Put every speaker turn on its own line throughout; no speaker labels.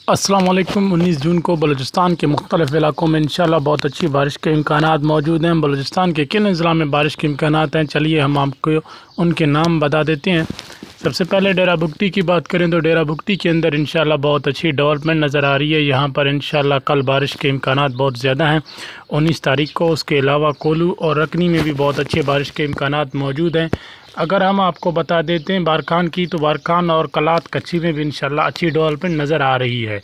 السلام علیکم۔ 19 جون کو بلوچستان کے مختلف علاقوں میں انشاءاللہ بہت اچھی بارش کے امکانات موجود ہیں۔ بلوچستان کے کن اضلاع میں بارش کے امکانات ہیں، چلیے ہم آپ کو ان کے نام بتا دیتے ہیں۔ سب سے پہلے ڈیرہ بگٹی کی بات کریں تو ڈیرہ بگٹی کے اندر انشاءاللہ بہت اچھی ڈیولپمنٹ نظر آ رہی ہے۔ یہاں پر انشاءاللہ کل بارش کے امکانات بہت زیادہ ہیں 19 تاریخ کو۔ اس کے علاوہ کولو اور رکنی میں بھی بہت اچھے بارش کے امکانات موجود ہیں۔ اگر ہم آپ کو بتا دیتے ہیں بارکان کی، تو بارکان اور کلات کچھی میں بھی انشاءاللہ اچھی ڈیولپمنٹ نظر آ رہی ہے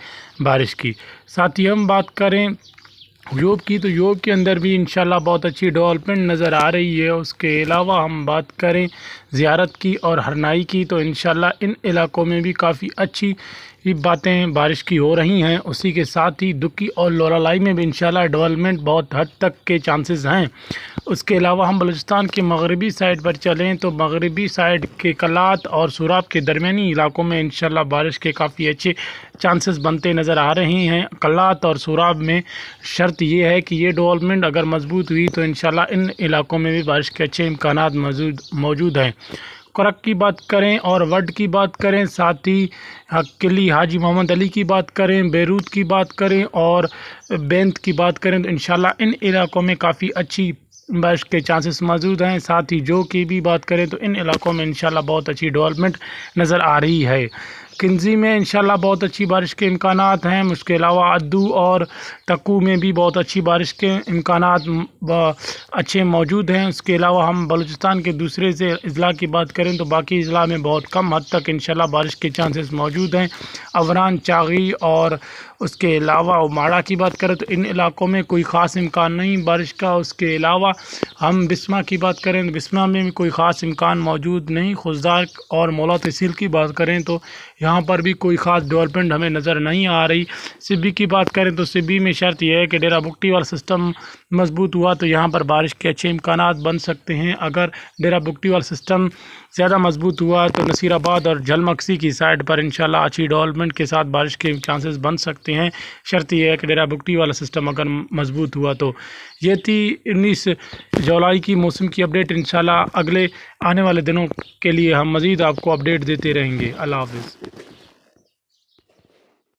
بارش کی۔ ساتھ ہی ہم بات کریں یوب کی، تو یوب کے اندر بھی انشاءاللہ بہت اچھی ڈیولپمنٹ نظر آ رہی ہے۔ اس کے علاوہ ہم بات کریں زیارت کی اور ہرنائی کی، تو انشاءاللہ ان علاقوں میں بھی کافی اچھی باتیں بارش کی ہو رہی ہیں۔ اسی کے ساتھ ہی دکی اور لولالائی میں بھی انشاءاللہ ڈیولپمنٹ بہت حد تک کے چانسز ہیں۔ اس کے علاوہ ہم بلوچستان کے مغربی سائڈ پر چلیں تو مغربی سائڈ کے کلات اور سوراب کے درمیانی علاقوں میں انشاءاللہ بارش کے کافی اچھے چانسز بنتے نظر آ رہے ہیں۔ کلات اور سوراب میں شرط یہ ہے کہ یہ ڈیولپمنٹ اگر مضبوط ہوئی تو انشاءاللہ ان علاقوں میں بھی بارش کے اچھے امکانات موجود ہیں۔ کرک کی بات کریں اور وڈ کی بات کریں، ساتھ ہی قلی حاجی محمد علی کی بات کریں، بیروت کی بات کریں اور بینت کی بات کریں، تو انشاءاللہ ان علاقوں میں کافی اچھی بارش کے چانسز موجود ہیں۔ ساتھ ہی جو کی بھی بات کریں تو ان علاقوں میں انشاءاللہ بہت اچھی ڈیولپمنٹ نظر آ رہی ہے۔ کنزی میں انشاءاللہ بہت اچھی بارش کے امکانات ہیں۔ اس کے علاوہ ادو اور تکو میں بھی بہت اچھی بارش کے امکانات اچھے موجود ہیں۔ اس کے علاوہ ہم بلوچستان کے دوسرے سے اضلاع کی بات کریں تو باقی اضلاع میں بہت کم حد تک انشاءاللہ بارش کے چانسز موجود ہیں۔ اوران، چاغی اور اس کے علاوہ ماڑا کی بات کریں تو ان علاقوں میں کوئی خاص امکان نہیں بارش کا۔ اس کے علاوہ ہم بسمہ کی بات کریں تو بسمہ میں بھی کوئی خاص امکان موجود نہیں۔ خزدار اور مولا تحصیل کی بات کریں تو یہاں پر بھی کوئی خاص ڈیولپمنٹ ہمیں نظر نہیں آ رہی۔ سبی کی بات کریں تو سبی میں شرط یہ ہے کہ ڈیرہ بگٹی والا سسٹم مضبوط ہوا تو یہاں پر بارش کے اچھے امکانات بن سکتے ہیں۔ اگر ڈیرہ بگٹی والا سسٹم زیادہ مضبوط ہوا تو نصیر آباد اور جھلمکسی کی سائڈ پر انشاءاللہ اچھی ڈیولپمنٹ کے ساتھ بارش کے چانسز بن سکتے ہیں۔ شرط یہ ہے کہ ڈیرہ بگٹی والا سسٹم اگر مضبوط ہوا تو۔ یہ تھی 19 جولائی کی موسم کی اپڈیٹ۔ انشاءاللہ اگلے آنے والے دنوں کے لیے ہم مزید آپ کو اپڈیٹ دیتے رہیں گے۔ اللہ حافظ۔